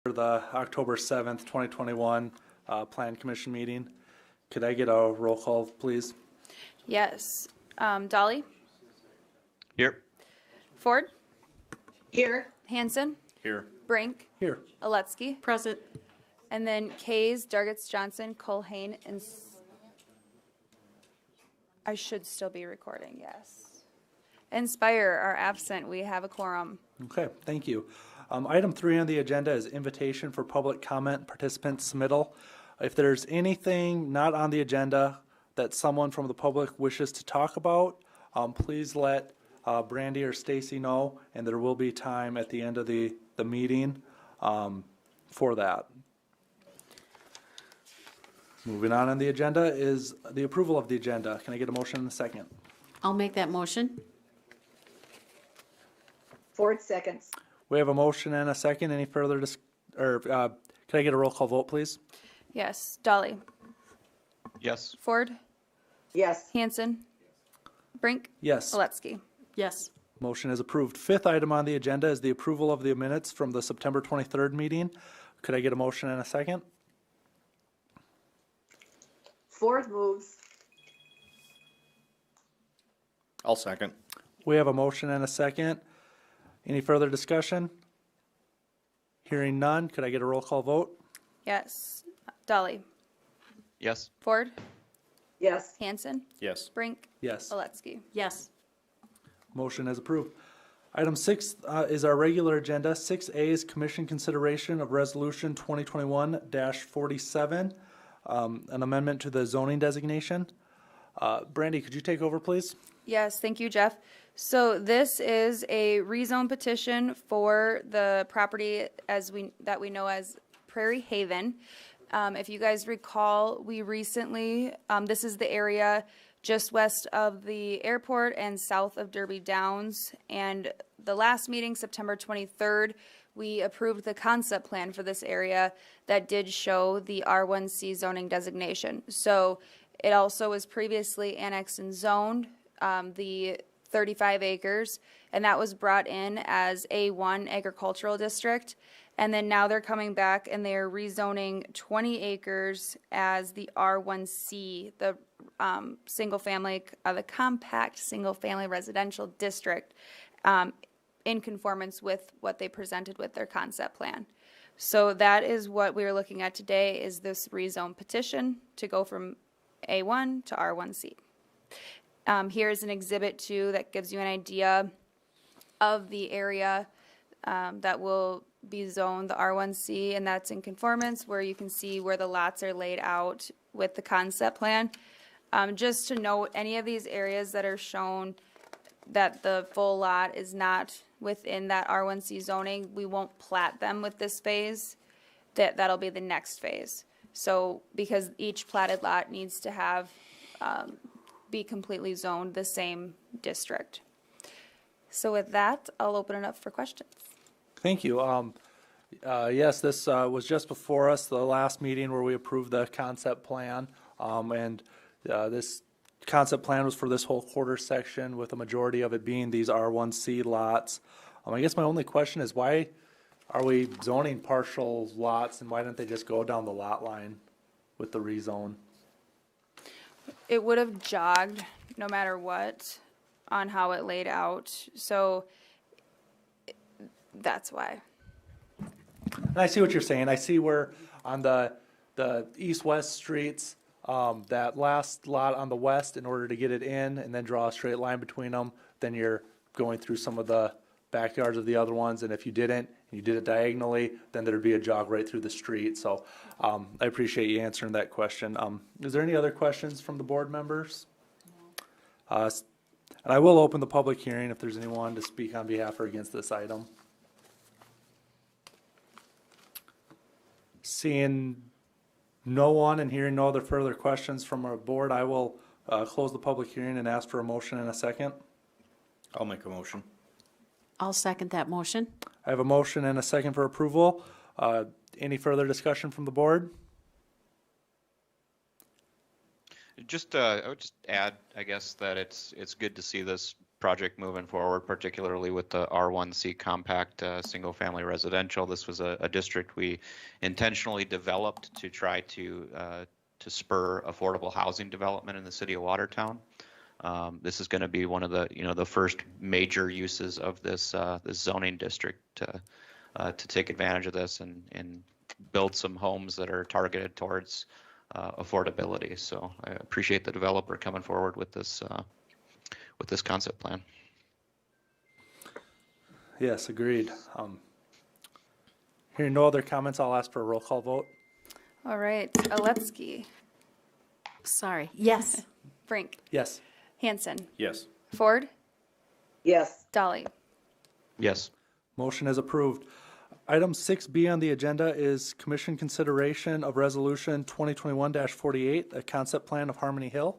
for the October 7th, 2021 Plan Commission meeting. Could I get a roll call, please? Yes. Dolly? Here. Ford? Here. Hanson? Here. Brink? Here. Aletsky? Present. And then Kays, Dargits, Johnson, Culhane, and I should still be recording, yes. Inspire are absent. We have a quorum. Okay, thank you. Item 3 on the agenda is invitation for public comment participant submittal. If there's anything not on the agenda that someone from the public wishes to talk about, please let Brandy or Stacy know, and there will be time at the end of the meeting for that. Moving on the agenda is the approval of the agenda. Can I get a motion in a second? I'll make that motion. Ford seconds. We have a motion and a second. Any further can I get a roll call vote, please? Yes. Dolly? Yes. Ford? Yes. Hanson? Brink? Yes. Aletsky? Yes. Motion is approved. Fifth item on the agenda is the approval of the minutes from the September 23rd meeting. Could I get a motion and a second? Ford moves. I'll second. We have a motion and a second. Any further discussion? Hearing none, could I get a roll call vote? Yes. Dolly? Yes. Ford? Yes. Hanson? Yes. Brink? Yes. Aletsky? Yes. Motion is approved. Item 6 is our regular agenda. 6A is commission consideration of resolution 2021-47, an amendment to the zoning designation. Brandy, could you take over, please? Yes, thank you, Jeff. So this is a rezone petition for the property that we know as Prairie Haven. If you guys recall, we recently, this is the area just west of the airport and south of Derby Downs. And the last meeting, September 23rd, we approved the concept plan for this area that did show the R1C zoning designation. So it also was previously annexed and zoned, the 35 acres, and that was brought in as A1 agricultural district. And then now they're coming back and they're rezoning 20 acres as the R1C, the the compact single family residential district, in conformance with what they presented with their concept plan. So that is what we are looking at today, is this rezone petition to go from A1 to R1C. Here's an exhibit 2 that gives you an idea of the area that will be zoned the R1C, and that's in conformance, where you can see where the lots are laid out with the concept plan. Just to note, any of these areas that are shown that the full lot is not within that R1C zoning, we won't plat them with this phase. That'll be the next phase. So because each platted lot needs to have be completely zoned the same district. So with that, I'll open it up for questions. Thank you. Yes, this was just before us, the last meeting where we approved the concept plan. This concept plan was for this whole quarter section, with the majority of it being these R1C lots. I guess my only question is, why are we zoning partial lots, and why didn't they just go down the lot line with the rezone? It would have jogged no matter what on how it laid out. So that's why. And I see what you're saying. I see where on the east-west streets, that last lot on the west, in order to get it in and then draw a straight line between them, then you're going through some of the backyards of the other ones. And if you didn't, and you did it diagonally, then there'd be a jog right through the street. So I appreciate you answering that question. Is there any other questions from the board members? And I will open the public hearing if there's anyone to speak on behalf or against this item. Seeing no one and hearing no other further questions from our board, I will close the public hearing and ask for a motion in a second. I'll make a motion. I'll second that motion. I have a motion and a second for approval. Any further discussion from the board? I would just add, I guess, that it's good to see this project moving forward, particularly with the R1C compact single-family residential. This was a district we intentionally developed to try to spur affordable housing development in the city of Watertown. This is going to be one of the the first major uses of this this zoning district to take advantage of this and build some homes that are targeted towards affordability. So I appreciate the developer coming forward with this concept plan. Yes, agreed. Hearing no other comments, I'll ask for a roll call vote. All right, Aletsky, Sorry. Yes. Frink, Yes. Hanson, Yes. Ford, Yes. Dolly. Yes. Motion is approved. Item 6B on the agenda is commission consideration of resolution 2021-48, a concept plan of Harmony Hill.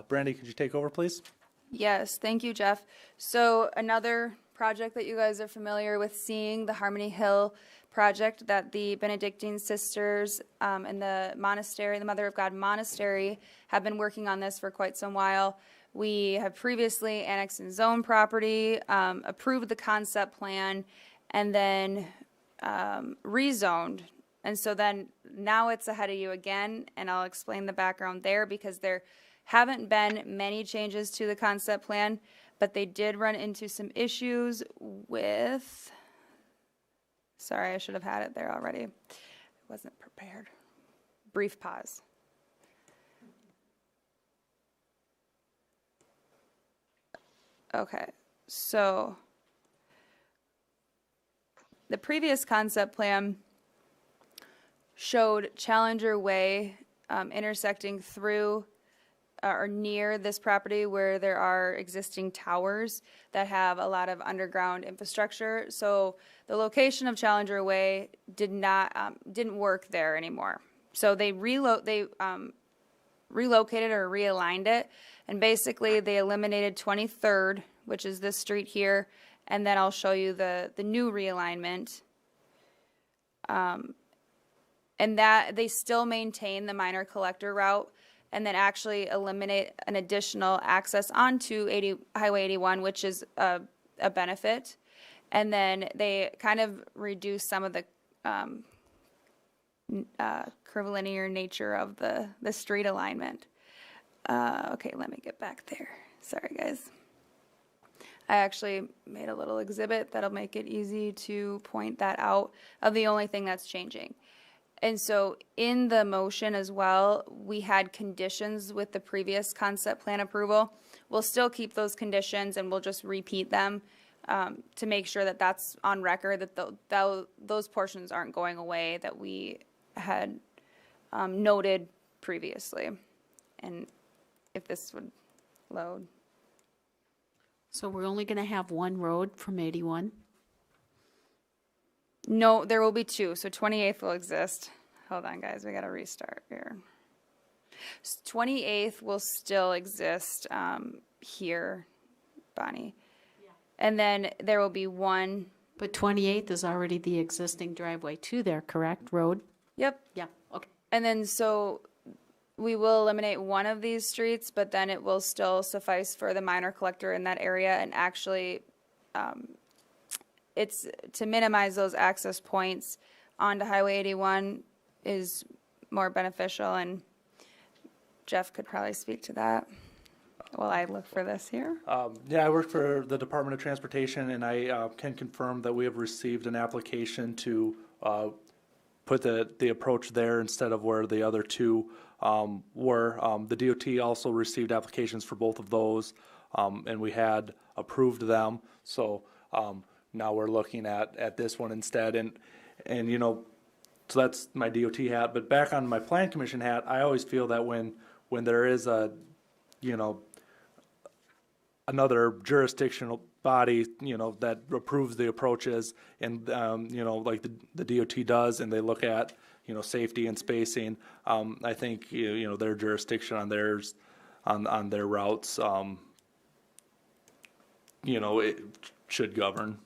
Brandy, could you take over, please? Yes, thank you, Jeff. So another project that you guys are familiar with seeing, the Harmony Hill project that the Benedictine sisters and the monastery, the Mother of God Monastery, have been working on this for quite some while. We have previously annexed and zoned property, approved the concept plan, and then rezoned. And so then now it's ahead of you again, and I'll explain the background there because there haven't been many changes to the concept plan, but they did run into some issues with, sorry, I should have had it there already. I wasn't prepared. Brief pause. Okay, so the previous concept plan showed Challenger Way intersecting through or near this property where there are existing towers that have a lot of underground infrastructure. So the location of Challenger Way didn't work there anymore. So they relocated or realigned it, and basically they eliminated 23rd, which is this street here, and then I'll show you the new realignment. And that they still maintain the minor collector route, and then actually eliminate an additional access onto Highway 81, which is a benefit. And then they kind of reduce some of the curvilinear nature of the street alignment. Okay, let me get back there. Sorry, guys. I actually made a little exhibit that'll make it easy to point that out of the only thing that's changing. And so in the motion as well, we had conditions with the previous concept plan approval. We'll still keep those conditions and we'll just repeat them to make sure that that's on record, that those portions aren't going away that we had noted previously. And if this would load. So we're only going to have one road from 81? No, there will be two. So 28th will exist. Hold on, guys. We got to restart here. 28th will still exist here, Bonnie. Yeah. And then there will be one. But 28th is already the existing driveway to there, correct? Road? Yep. Yeah, okay. And then so we will eliminate one of these streets, but then it will still suffice for the minor collector in that area. And actually, it's to minimize those access points onto Highway 81 is more beneficial, and Jeff could probably speak to that while I look for this here. Yeah, I work for the Department of Transportation, and I can confirm that we have received an application to put the approach there instead of where the other two were. The DOT also received applications for both of those, and we had approved them. So now we're looking at this one instead, and so that's my DOT hat. But back on my Plan Commission hat, I always feel that when there is another jurisdictional body, that approves the approaches, and like the DOT does, and they look at safety and spacing. I think their jurisdiction on theirs on their routes, it should govern.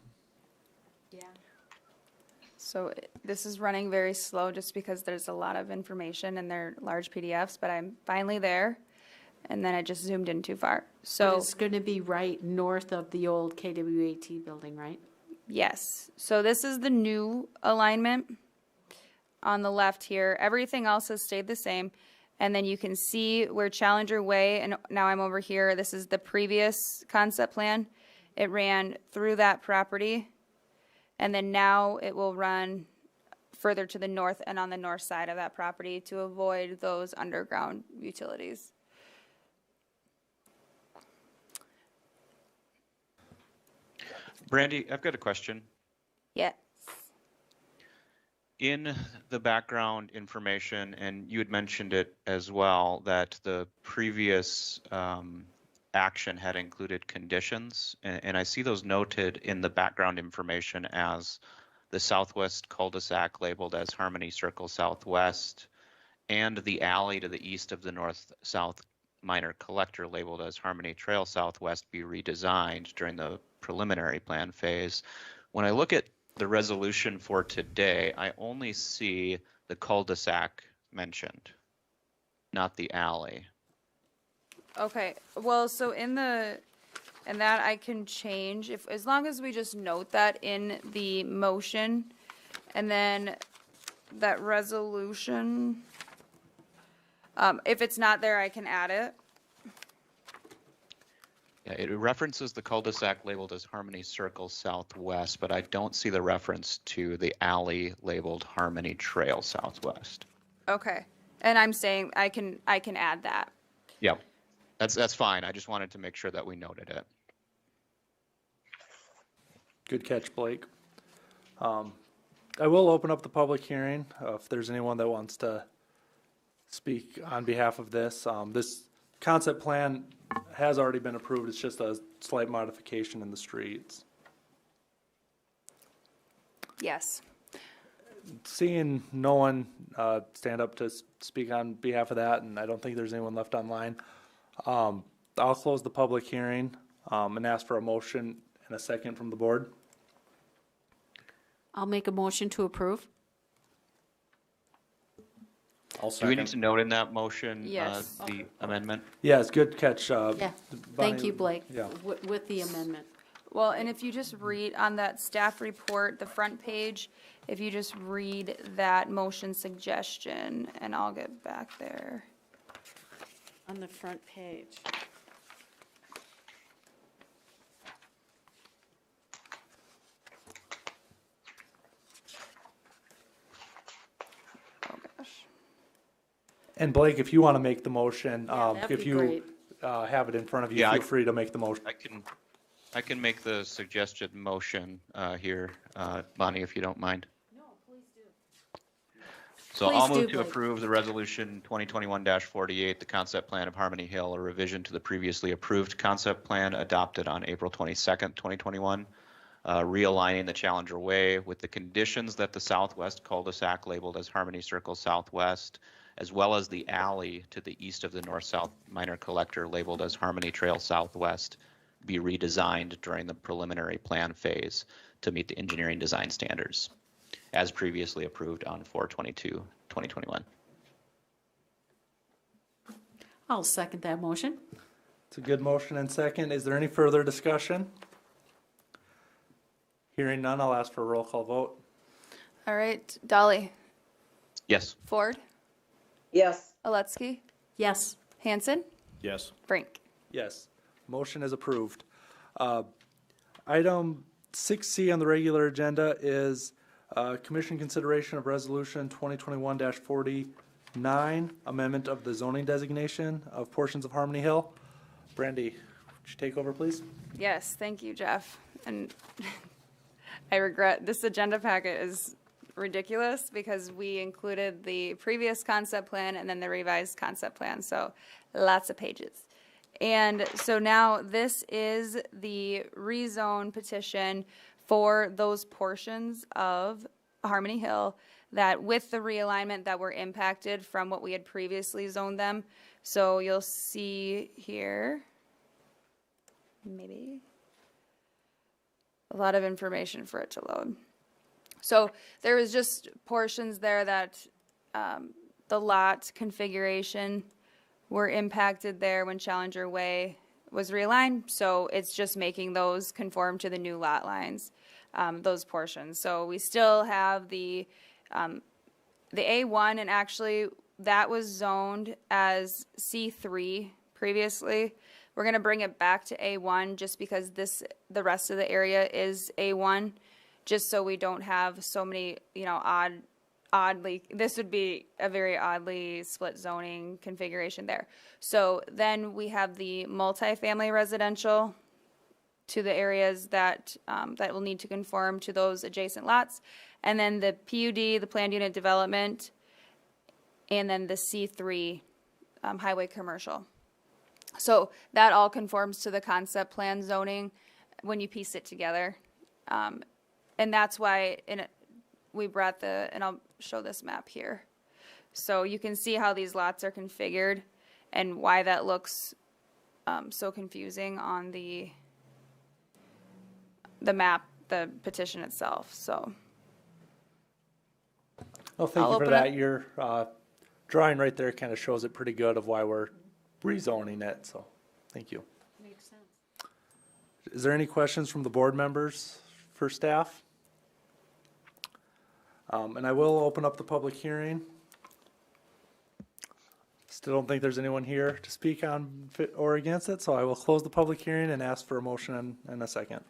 So this is running very slow just because there's a lot of information and they're large PDFs, but I'm finally there. and then it just zoomed in too far. But So, it's going to be right north of the old KWAT building, right? yes. So this is the new alignment on the left here. Everything else has stayed the same. And then you can see where Challenger Way, and now I'm over here, this is the previous concept plan. It ran through that property. And then now it will run further to the north and on the north side of that property to avoid those underground utilities. Brandy, I've got a question. Yes. In the background information, and you had mentioned it as well, that the previous action had included conditions, and I see those noted in the background information as the southwest cul-de-sac labeled as Harmony Circle Southwest, and the alley to the east of the north-south minor collector labeled as Harmony Trail Southwest be redesigned during the preliminary plan phase. When I look at the resolution for today, I only see the cul-de-sac mentioned, not the alley. Okay, well, so in that I can change, if, as long as we just note that in the motion, and then that resolution, if it's not there, I can add it. Yeah, it references the cul-de-sac labeled as Harmony Circle Southwest, but I don't see the reference to the alley labeled Harmony Trail Southwest. Okay, and I'm saying I can add that. Yep, that's fine. I just wanted to make sure that we noted it. Good catch, Blake. I will open up the public hearing if there's anyone that wants to speak on behalf of this. This concept plan has already been approved. It's just a slight modification in the streets. Yes. Seeing no one stand up to speak on behalf of that, and I don't think there's anyone left online, I'll close the public hearing and ask for a motion and a second from the board. I'll make a motion to approve. I'll Do we need second. to note in that motion Yes. the amendment? Yes, good catch. Yeah, thank Bonnie. you, Blake, Yeah. with the amendment. Well, and if you just read on that staff report, the front page, if you just read that motion suggestion, and I'll get back there. On the front page. Oh, gosh. And Blake, if you want to make the motion, that'd if be you great. have it in front of you, Yeah, feel free to make the motion. I can make the suggested motion here, Bonnie, if you don't mind. No, please do. So I'll Please do, move to Blake. approve the resolution 2021-48, the concept plan of Harmony Hill, a revision to the previously approved concept plan adopted on April 22nd, 2021, realigning the Challenger Way with the conditions that the southwest cul-de-sac labeled as Harmony Circle Southwest, as well as the alley to the east of the north-south minor collector labeled as Harmony Trail Southwest, be redesigned during the preliminary plan phase to meet the engineering design standards, as previously approved on 4/22/2021. I'll second that motion. It's a good motion and second. Is there any further discussion? Hearing none, I'll ask for a roll call vote. All right, Dolly, Yes. Ford, Yes. Aletsky, Yes, Hanson, Yes. Brink. Yes, motion is approved. Item 6C on the regular agenda is commission consideration of resolution 2021-49, amendment of the zoning designation of portions of Harmony Hill. Brandy, would you take over, please? Yes, thank you, Jeff. And I regret, this agenda packet is ridiculous because we included the previous concept plan and then the revised concept plan, so lots of pages. And so now this is the rezone petition for those portions of Harmony Hill that with the realignment that were impacted from what we had previously zoned them. So you'll see here, maybe, a lot of information for it to load. So there was just portions there that the lot configuration were impacted there when Challenger Way was realigned. So it's just making those conform to the new lot lines, those portions. So we still have the A1, and actually that was zoned as C3 previously. We're going to bring it back to A1 just because the rest of the area is A1, just so we don't have so many, oddly, this would be a very oddly split zoning configuration there. So then we have the multifamily residential to the areas that will need to conform to those adjacent lots. And then the PUD, the planned unit development, and then the C3 highway commercial. So that all conforms to the concept plan zoning when you piece it together. And that's why we brought and I'll show this map here. So you can see how these lots are configured and why that looks so confusing on the map, the petition itself. So. Well, thank I'll you for open that. up. Your drawing right there kind of shows it pretty good of why we're rezoning it, so thank you. Makes sense. Is there any questions from the board members for staff? And I will open up the public hearing. Still don't think there's anyone here to speak on or against it, so I will close the public hearing and ask for a motion in a second.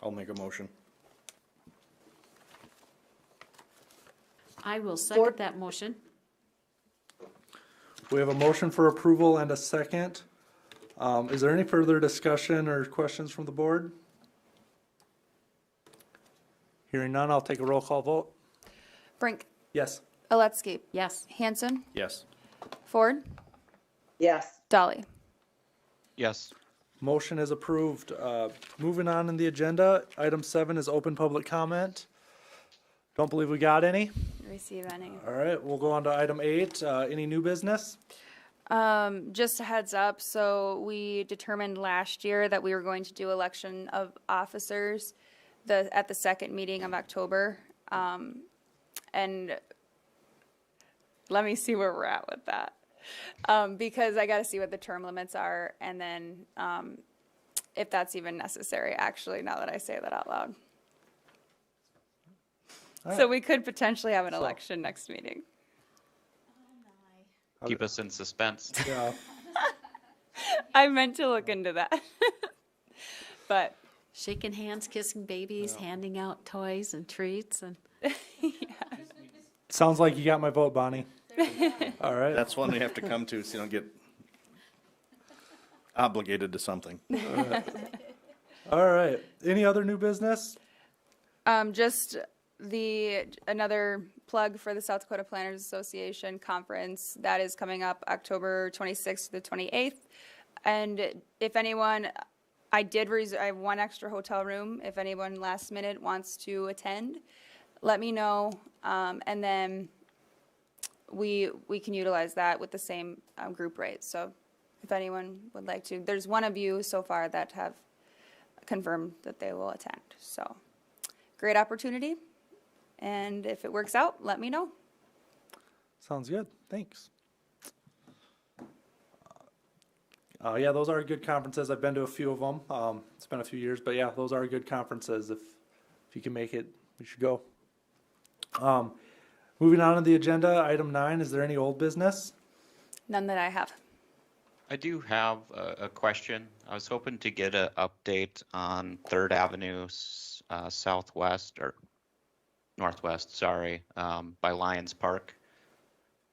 I'll make a motion. I will second that motion. We have a motion for approval and a second. Is there any further discussion or questions from the board? Hearing none, I'll take a roll call vote. Brink, Yes. Aletsky, Yes. Hanson, Yes. Ford, Yes. Dolly. Yes. Motion is approved. Moving on in the agenda, item 7 is open public comment. Don't believe we got any. Receive any. All right, we'll go on to item 8. Any new business? Just a heads up, so we determined last year that we were going to do election of officers at the second meeting of October. And let me see where we're at with that. Because I gotta see what the term limits are, and then if that's even necessary, actually, now that I say that out loud. All So right. we could potentially have an election next meeting. Keep us in suspense. Yeah. I meant to look into that. But Shaking hands, kissing babies, handing out toys and treats and. Sounds like you got my vote, Bonnie. All right. That's one we have to come to so you don't get obligated to something. All right. Any other new business? just another plug for the South Dakota Planners Association conference that is coming up October 26th to the 28th. And if anyone, I have one extra hotel room. If anyone last minute wants to attend, let me know. And then we can utilize that with the same group rate. So if anyone would like to, there's one of you so far that have confirmed that they will attend. So great opportunity. And if it works out, let me know. Sounds good. Thanks. Yeah, those are good conferences. I've been to a few of them. It's been a few years, but yeah, those are good conferences. If you can make it, you should go. Moving on to the agenda, item 9, is there any old business? None that I have. I do have a question. I was hoping to get an update on 3rd Avenue southwest or northwest, sorry, by Lions Park.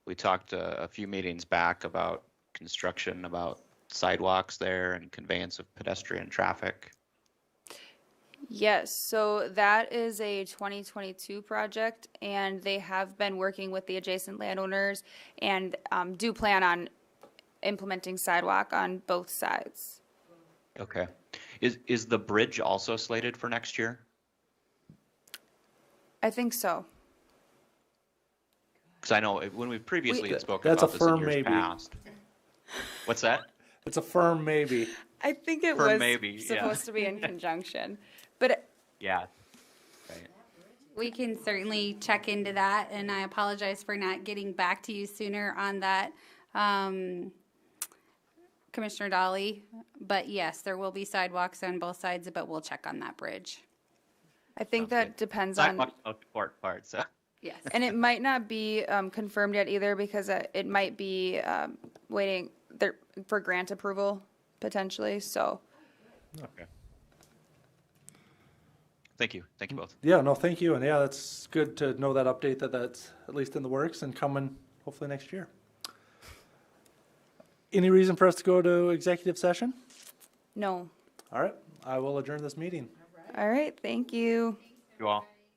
We talked a few meetings back about construction, about sidewalks there and conveyance of pedestrian traffic. Yes, so that is a 2022 project, and they have been working with the adjacent landowners and do plan on implementing sidewalk on both sides. Okay. Is the bridge also slated for next year? I think so. Because I know when we previously had spoken That's a about this in firm years maybe. past. What's that? It's a firm maybe. I think it For was maybe, yeah. supposed to be in conjunction, but Yeah. Right. We can certainly check into that, and I apologize for not getting back to you sooner on that, Commissioner Dolly. But yes, there will be sidewalks on both sides, but we'll check on that bridge. I think Sounds that good. depends Not on, much of the court part, so. Yes. and it might not be confirmed yet either because it might be waiting there for grant approval potentially, so. Okay. Thank you. Thank you both. Yeah, no, thank you. And yeah, that's good to know that update that that's at least in the works and coming hopefully next year. Any reason for us to go to executive session? No. All right, I will adjourn this meeting. All right, thank you. You all.